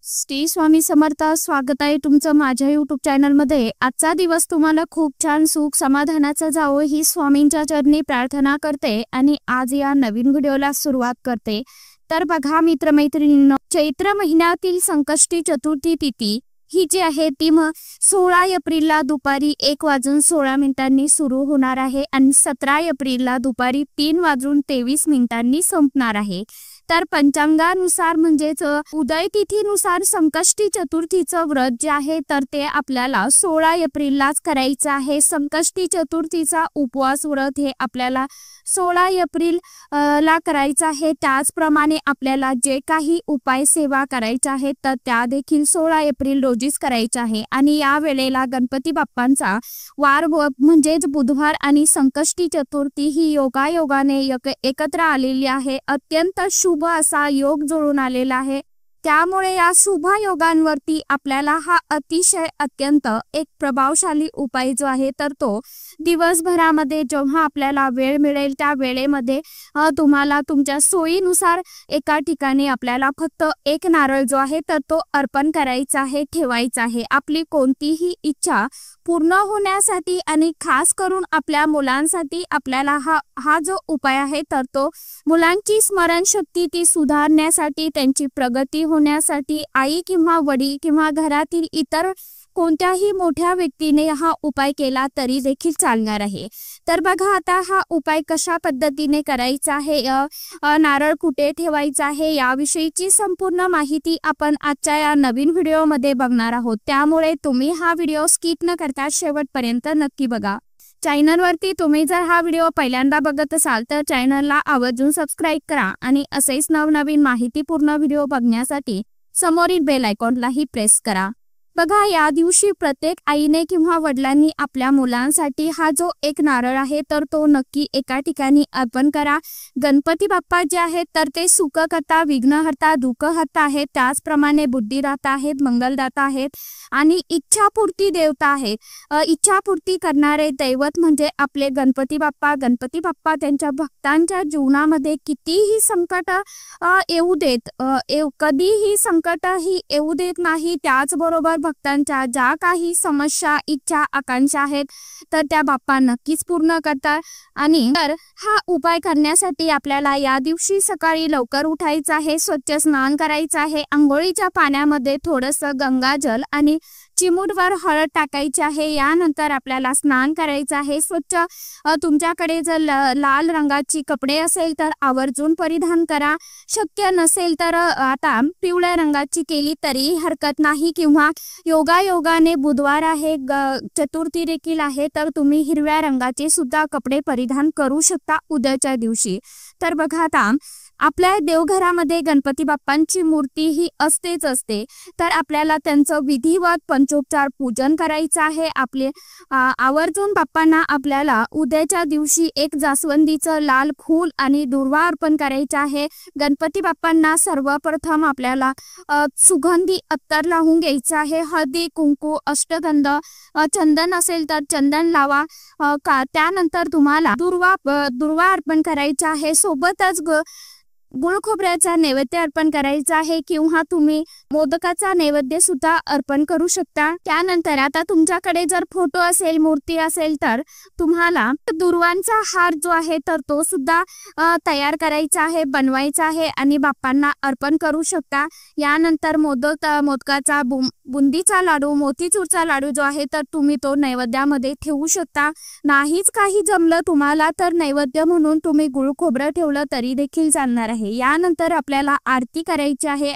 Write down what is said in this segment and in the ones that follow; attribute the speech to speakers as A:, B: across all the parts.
A: श्री स्वामी समर्थ. स्वागत आहे तुमचं माझ्या YouTube चॅनलमध्ये. आजचा दिवस तुम्हाला खूप छान सुख समाधानाचा जावो ही स्वामींच्या चरणी प्रार्थना करते आणि आज या नवीन व्हिडिओला सुरुवात करते. तर बघा मित्रमैत्रिणींनो, चैत्र महिन्यातील संकष्टी चतुर्थी तिथी ही जी आहे ती 16 एप्रिलला दुपारी 1:16 सुरू होणार आहे आणि 17 एप्रिलला दुपारी 3:23 संपणार आहे. तर पंचांगानुसार म्हणजेच उदय तिथीनुसार संकष्टी चतुर्थीचं व्रत जे आहे तर ते आपल्याला 16 एप्रिललाच करायचं आहे. संकष्टी चतुर्थीचा उपवास व्रत हे आपल्याला 16 एप्रिल ला करायचं आहे. त्याचप्रमाणे आपल्याला जे काही उपाय सेवा करायच्या आहेत तर त्या देखील 16 एप्रिल रोजीच करायच्या आहे. आणि या वेळेला गणपती बाप्पांचा वार म्हणजेच बुधवार आणि संकष्टी चतुर्थी ही योगायोगाने एकत्र आलेली आहे. अत्यंत शुभ असा योग जुळून आलेला आहे. त्यामुळे या शुभ योगांवरती आपल्याला हा अतिशय अत्यंत एक प्रभावशाली उपाय जो आहे तर तो दिवसभरामध्ये जेव्हा आपल्याला वेळ मिळेल त्या वेळेमध्ये तुम्हाला तुमच्या सोयीनुसार एका ठिकाणी आपल्याला फक्त एक नारळ जो आहे तर तो अर्पण करायचा आहे, ठेवायचा आहे. आपली कोणतीही इच्छा पूर्ण होण्यासाठी आणि खास करून आपल्या मुलांसाठी आपल्याला हा जो उपाय आहे तर तो मुलांची स्मरणशक्ती ती सुधारण्यासाठी, त्यांची प्रगती होण्यासाठी, आई किंवा वडील किंवा घरातील इतर कोणत्याही मोठ्या व्यक्तीने हा उपाय केला तरी देखील चालणार आहे. तर बघा आता हा उपाय कशा पद्धतीने करायचा आहे, नारळ कुठे ठेवायचा आहे याविषयीची संपूर्ण माहिती आपण आजच्या या नवीन व्हिडिओमध्ये बघणार आहोत. त्यामुळे तुम्ही हा व्हिडिओ स्किप न करता शेवटपर्यंत नक्की बघा. चॅनलवरती तुम्ही जर हा व्हिडिओ पहिल्यांदा बघत असाल तर चॅनलला आवर्जून सबस्क्राईब करा आणि असेच नवनवीन माहितीपूर्ण व्हिडिओ बघण्यासाठी समोरील बेल आयकॉनलाही प्रेस करा. बघा या दिवशी प्रत्येक आईने किंवा वडिलांनी आपल्या मुलांसाठी हा जो एक नारळ आहे तर तो नक्की एका ठिकाणी अर्पण करा. गणपती बाप्पा जे आहेत तर ते सुखकर्ता, विघ्नहर्ता, दुःखहर्ता आहेत. त्याचप्रमाणे बुद्धिदाता आहेत, मंगलदाता आहेत आणि इच्छापूर्ती देवता आहेत. इच्छापूर्ती करणारे दैवत म्हणजे आपले गणपती बाप्पा. गणपती बाप्पा त्यांच्या भक्तांच्या जीवनामध्ये कितीही संकट येऊ देत, कधीही संकट ही येऊ देत नाही. त्याचबरोबर भक्तांच्या ज्या काही समस्या, इच्छा, आकांक्षा आहेत तर त्या बाप्पा नक्कीच पूर्ण करतात. आणि तर हा उपाय करण्यासाठी आपल्याला या दिवशी सकाळी लवकर उठायचं आहे, स्वच्छ स्नान करायचं आहे. आंघोळीच्या पाण्यामध्ये थोडंसं गंगाजल आणि चिमूटभर हळद टाकायची आहे. यानंतर आपल्याला स्नान करायचं आहे. स्वच्छ तुमच्याकडे जर लाल रंगाची कपडे असेल तर आवर्जून परिधान करा. शक्य नसेल तर आता पिवळ्या रंगाची केली तरी हरकत नाही किंवा योगायोगाने बुधवार आहे, चतुर्थी देखील आहे तर तुम्ही हिरव्या रंगाचे सुद्धा कपडे परिधान करू शकता उद्याच्या दिवशी. तर बघा आता आपल्या देवघरामध्ये गणपती बाप्पांची मूर्ती ही असतेच असते. तर आपल्याला त्यांचं विधिवत पंचोपचार पूजन करायचं आहे. आपले आवर्जून बाप्पांना आपल्याला उद्याच्या दिवशी एक जास्वंदीचं लाल फूल आणि दुर्वा अर्पण करायचं आहे. गणपती बाप्पांना सर्वप्रथम आपल्याला सुगंधी अत्तर लावून घ्यायचं आहे. हळदी, कुंकू, अष्टगंध, चंदन असेल तर चंदन लावा. त्यानंतर तुम्हाला दुर्वा अर्पण करायचा आहे. सोबतच गुळ खोबऱ्याचा नैवेद्य अर्पण करायचा आहे किंवा तुम्ही मोदकाचा नैवेद्य सुद्धा अर्पण करू शकता. त्यानंतर आता तुमच्याकडे जर फोटो असेल, मूर्ती असेल तर तुम्हाला दुर्वांचा हार जो आहे तर तो सुद्धा तयार करायचा आहे, बनवायचा आहे आणि बाप्पांना अर्पण करू शकता. यानंतर मोदकाचा बुंदीचा लाडू, मोतीचूरचा लाडू जो आहे तर तुम्ही तो नैवेद्यामध्ये ठेवू शकता. नाहीच काही जमलं तुम्हाला तर नैवेद्य म्हणून तुम्ही गुळ खोबरं ठेवलं तरी देखील चालणार आहे. यानंतर आपल्याला आरती करायची आहे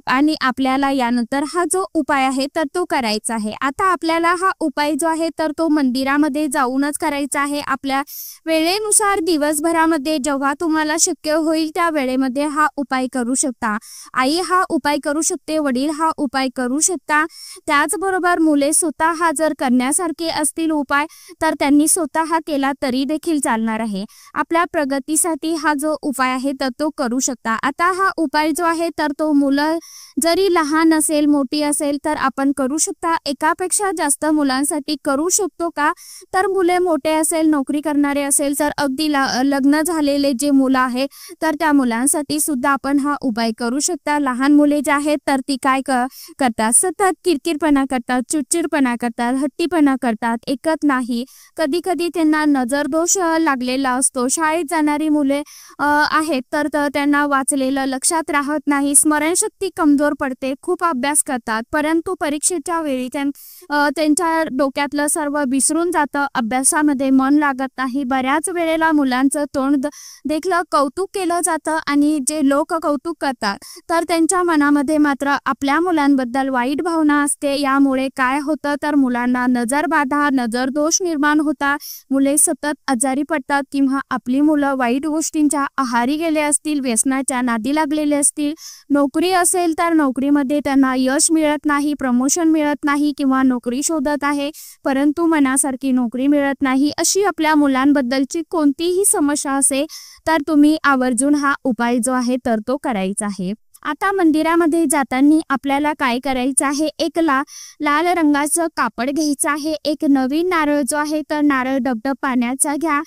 A: आणि आपल्याला यानंतर हा जो उपाय आहे तर तो करायचा आहे. आता आपल्याला हा उपाय जो आहे तर तो मंदिरामध्ये जाऊनच करायचा आहे. आपल्या वेळेनुसार दिवसभरामध्ये जेव्हा तुम्हाला शक्य होईल त्या वेळेमध्ये हा उपाय करू शकता. आई हा उपाय करू शकते, वडील हा उपाय करू शकता. त्याचबरोबर मुले स्वतः जर करण्यासारखे असतील उपाय तर त्यांनी स्वतः केला तरी देखील चालणार आहे. आपल्या प्रगतीसाठी हा जो उपाय आहे तर तो करू शकता। आता हा उपाय जो आहे तर तो मुलं जरी लहान असेल मोठी असेल तर आपण करू शकता। एकापेक्षा जास्त मुलांसाठी करू शकतो का, तर मुले मोठे असेल नोकरी करणारे असेल तर अगदी लग्न झालेले जे मुलं आहे तर त्या मुलांसाठी सुद्धा आपण हा उपाय करू शकता। लहान मुले जे आहेत तर ती काय करतात, सतत किरकिरपणा करतात, चिडचिडपणा करतात, हट्टीपणा करतात, ऐकत नाही। कधी कधी त्यांना नजर दोष लागलेला असतो। शाळेत जाणारी मुले आहेत तर त्यांना वाचलेलं लक्षात राहत नाही, स्मरणशक्ती कमजोर पडते, खूप अभ्यास करतात परंतु परीक्षेच्या वेळी त्यांच्या डोक्यातलं सर्व विसरून जातं, अभ्यासामध्ये मन लागत नाही। बऱ्याच वेळेला मुलांचं तोंड देखलं कौतुक केलं जातं आणि जे लोक कौतुक करतात तर त्यांच्या मनामध्ये मात्र आपल्या मुलांबद्दल वाईट भावना असते। यामुळे काय होतं तर मुलांना नजरबाधा, नजर दोष निर्माण होतात, मुले सतत आजारी पडतात किंवा आपली मुलं वाईट गोष्टींच्या आहारी गेले असतील, व्यसनाच्या नादी लागलेले असतील। नोकरी असेल तर नोकरीमध्ये त्यांना यश मिळत नाही, प्रमोशन मिळत नाही किंवा नोकरी शोधत आहे परंतु मनासारखी नोकरी मिळत नाही। अशी आपल्या मुलांबद्दलची कोणतीही समस्या असेल तर तुम्ही आवर्जून हा उपाय जो आहे तर तो करायचा आहे। आता मंदिरामध्ये जाताना आपल्याला काय करायचं आहे, एक लाल रंगाचं कापड घ्यायचं आहे, एक नवीन नारळ जो आहे तर नारळ डबडब पाण्याचा घ्या,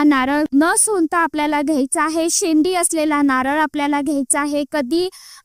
A: नारळ न सोलता आपल्याला घ्यायचा आहे, शेंडी असलेला नारळ आपल्याला घ्यायचा आहे।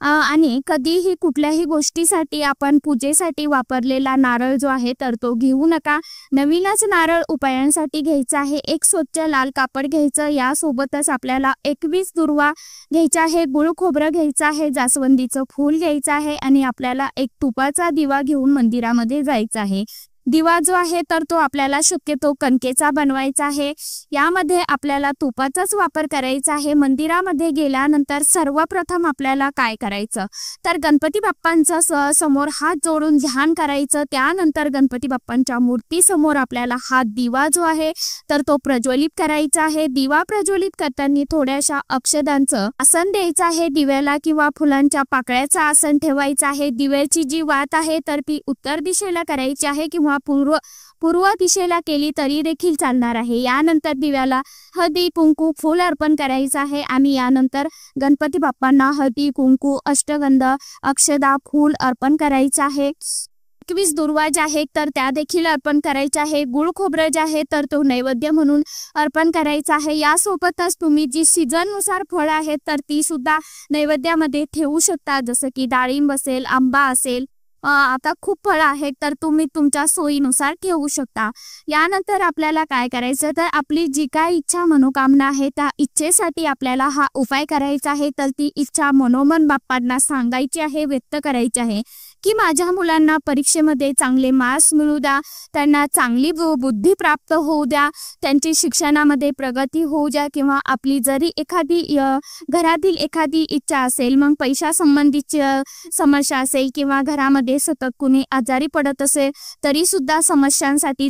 A: आणि कधीही कुठल्याही गोष्टीसाठी आपण पूजेसाठी वापरलेला नारळ जो आहे तर तो घेऊ नका, नवीनच नारळ उपायांसाठी घ्यायचा आहे। एक स्वच्छ लाल कापड घ्यायचं, यासोबतच आपल्याला 21 दुर्वा घ्यायचा आहे, गुळ खोबरं घ्यायचं आहे, जास्वंदीचं फूल घ्यायचं आहे आणि आपल्याला एक तुपाचा दिवा घेऊन मंदिरामध्ये जायचं आहे। दिवा जो आहे तर तो आपल्याला शक्यतो कणकेचा बनवायचा आहे, यामध्ये आपल्याला तुपाचाच वापर करायचा आहे। मंदिरामध्ये गेल्यानंतर सर्वप्रथम आपल्याला काय करायचं तर गणपती बाप्पांचा समोर हात जोडून ध्यान करायचं, त्यानंतर गणपती बाप्पांच्या मूर्तीसमोर आपल्याला हा दिवा जो आहे तर तो प्रज्वलित करायचा आहे। दिवा प्रज्वलित करताना थोड्याशा अक्षदांचं आसन द्यायचं आहे, दिव्याला किंवा फुलांच्या पाकळ्याचा आसन ठेवायचं आहे। दिव्याची जी वात आहे तर ती उत्तर दिशेला करायची आहे किंवा पूर्व दिशेला केली तरी देखील चालणार आहे। यानंतर दिव्याला हळदी कुंकू फूल अर्पण करायचं आहे आणि यानंतर गणपती बाप्पांना हळदी कुंकू अष्टगंध अक्षदा फूल अर्पण करायचं आहे। 21 दुर्वा ज्या आहेत तर त्या देखील अर्पण करायच्या आहे। गुळ खोबरं जे आहे तर तो नैवेद्य म्हणून अर्पण करायचा आहे। यासोबतच तुम्ही जी सीझननुसार फळं आहेत तर ती सुद्धा नैवेद्यामध्ये ठेवू शकता, जसं की डाळिंब असेल, आंबा असेल, आता खूप फळं आहेत तर तुम्ही तुमच्या सोयीनुसार ठेवू शकता। यानंतर आपल्याला काय करायचं तर आपली जी काय इच्छा मनोकामना आहे त्या इच्छेसाठी आपल्याला हा उपाय करायचा आहे, तर ती इच्छा मनोमन बाप्पांना सांगायची आहे, व्यक्त करायची आहे की माझ्या मुलांना परीक्षेमध्ये चांगले मार्क्स मिळू द्या, त्यांना चांगली बुद्धी प्राप्त होऊ द्या, त्यांची शिक्षणामध्ये प्रगती होऊ द्या किंवा आपली जरी एखादी घरातील एखादी इच्छा असेल, मग पैशा संबंधित समस्या असेल किंवा घरामध्ये सतत कुणी आजारी पडत असेल तरी सुद्धा समस्यांसाठी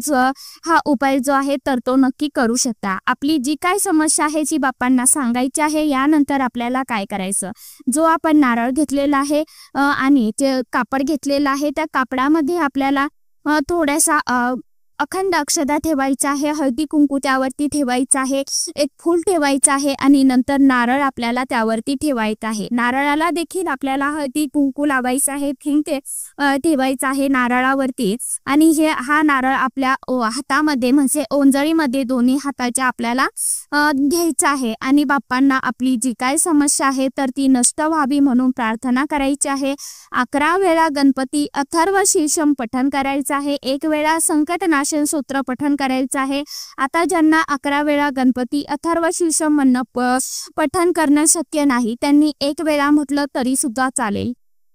A: हा उपाय जो आहे तर तो नक्की करू शकता। आपली जी काय समस्या आहे ती बाप्पांना सांगायची आहे। यानंतर आपल्याला काय करायचं, जो आपण नारळ घेतलेला आहे आणि ते कापड घेतलेला आहे त्या कापडामध्ये आपल्याला थोडासा अखंड अक्षदा ठेवायचा आहे, हळदी कुंकू त्यावरती ठेवायचं आहे, एक फूल ठेवायचं आहे आणि नंतर नारळ आपल्याला त्यावरती ठेवायचं आहे। नारळाला देखील आपल्याला हळदी कुंकू लावायचं आहे, ठेवायचं आहे नारळावरती आणि हा नारळ आपल्या हातामध्ये म्हणजे ओंजळीमध्ये दोन्ही हाताच्या आपल्याला घ्यायचा आहे आणि बाप्पांना आपली जी काय समस्या आहे तर ती नष्ट व्हावी म्हणून प्रार्थना करायची आहे। 11 वेळा गणपती अथर्व शीर्षम पठण करायचं आहे, 1 वेळा संकटनाश सूत्र पठण करायचं आहे। आता ज्यांना 11 वेळा गणपती अथर्व शीर्षम म्हणणं पठण करणं शक्य नाही त्यांनी 1 वेळा म्हटलं तरी सुद्धा चालेल।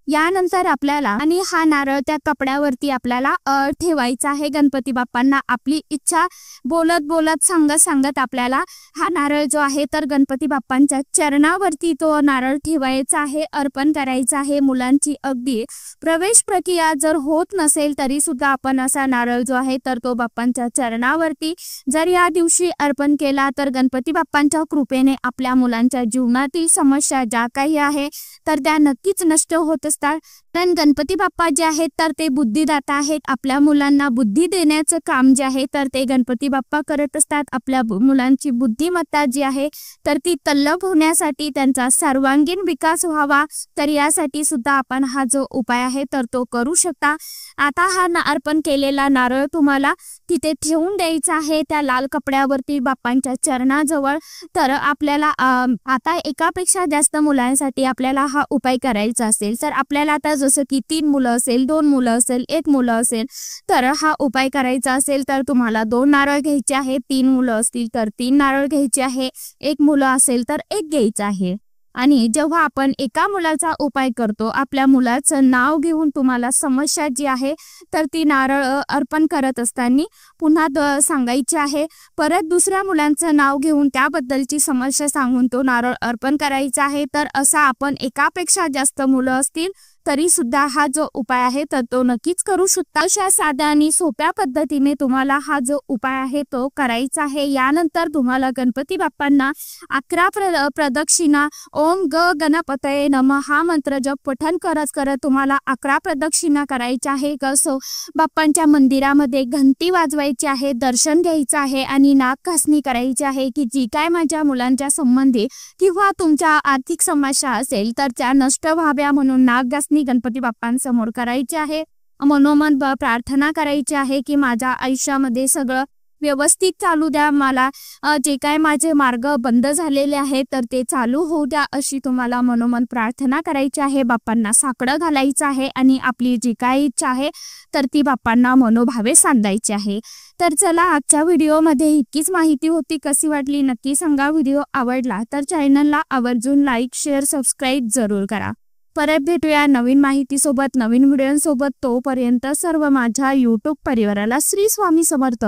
A: यानंतर आपल्याला आणि हा नारळ त्या कपड्यावरती आपल्याला ठेवायचा आहे। गणपती बाप्पांना आपली इच्छा बोलत सांगत आपल्याला हा नारळ जो आहे तर गणपती बाप्पांच्या चरणावरती तो नारळ ठेवायचा आहे, अर्पण करायचा आहे। मुलांची अगदी प्रवेश प्रक्रिया जर होत नसेल तरी सुद्धा आपण असा नारळ जो आहे तर तो बाप्पांच्या चरणावरती जर या दिवशी अर्पण केला तर गणपती बाप्पांच्या कृपेने आपल्या मुलांच्या जीवनातील समस्या ज्या काही आहे तर त्या नक्कीच नष्ट होत असतात. पण गणपती बाप्पा जे आहेत तर ते बुद्धिदाता आहेत. आपल्या मुलांना बुद्धी देण्याचं काम जे आहे तर ते गणपती बाप्पा करत असतात. आपल्या मुलांची बुद्धिमत्ता जी आहे तर ती तल्लख होण्यासाठी, त्यांचा सर्वांगीण विकास व्हावा, तर यासाठी सुद्धा आपण हा जो उपाय आहे तर तो करू शकता. आता हा अर्पण केलेला नारळ तुम्हाला तिथे ठेवून द्यायचा आहे त्या लाल कपड्यावरती बाप्पांच्या चरणाजवळ. तर आपल्याला आता एकापेक्षा जास्त मुलांसाठी आपल्याला हा उपाय करायचा असेल तर आपल्याला आता जसं की 3 मुलं असेल, 2 मुलं असेल, 1 मुलं असेल, तर हा उपाय करायचा असेल तर तुम्हाला 2 नारळ घ्यायचे आहे. 3 मुलं असतील तर 3 नारळ घ्यायचे आहे. 1 मुलं असेल तर 1 घ्यायचं आहे. आणि जेव्हा आपण एका मुलाचा उपाय करतो, आपल्या मुलाचं नाव घेऊन तुम्हाला समस्या जी आहे तर ती नारळ अर्पण करत असताना पुन्हा सांगायची आहे. परत दुसऱ्या मुलांचं नाव घेऊन त्याबद्दलची समस्या सांगून तो नारळ अर्पण करायचा आहे. तर असा आपण एकापेक्षा जास्त मुलं असतील तरी सुद्धा हा जो उपाय आहे तर तो नक्कीच करू शकता. अशा साध्या आणि सोप्या पद्धतीने तुम्हाला हा जो उपाय आहे तो करायचा आहे. यानंतर तुम्हाला गणपती बाप्पांना 11 प्रदक्षिणा ओम ग गणपतये नमः हा मंत्र जप पठण करत करत तुम्हाला 11 प्रदक्षिणा करायच्या आहे. कसं बाप्पांच्या मंदिरामध्ये घंटी वाजवायची आहे, दर्शन घ्यायचं आहे आणि नाक घासणी करायची आहे की जी काय माझ्या मुलांच्या संबंधी किंवा तुमच्या आर्थिक समस्या असेल तर त्या नष्ट व्हाव्या म्हणून नाक घासणी गणपती बाप्पांसमोर करायची आहे. मनोमन प्रार्थना करायची आहे की माझ्या आयुष्यामध्ये सगळं व्यवस्थित चालू द्या, मला जे काय माझे मार्ग बंद झालेले आहेत तर ते चालू होऊ द्या, अशी तुम्हाला मनोमन प्रार्थना करायची आहे. बाप्पांना साकडं घालायचं आहे आणि आपली जी काय इच्छा आहे तर ती बाप्पांना मनोभावे सांगायची आहे. तर चला, आजच्या व्हिडिओमध्ये इतकीच माहिती होती. कशी वाटली नक्की सांगा. व्हिडिओ आवडला तर चॅनलला आवर्जून लाईक, शेअर, सबस्क्राईब जरूर करा. परत भेटूया नवीन माहितीसोबत, नवीन व्हिडिओसोबत. तोपर्यंत सर्व माझ्या यूट्यूब परिवाराला श्री स्वामी समर्थ.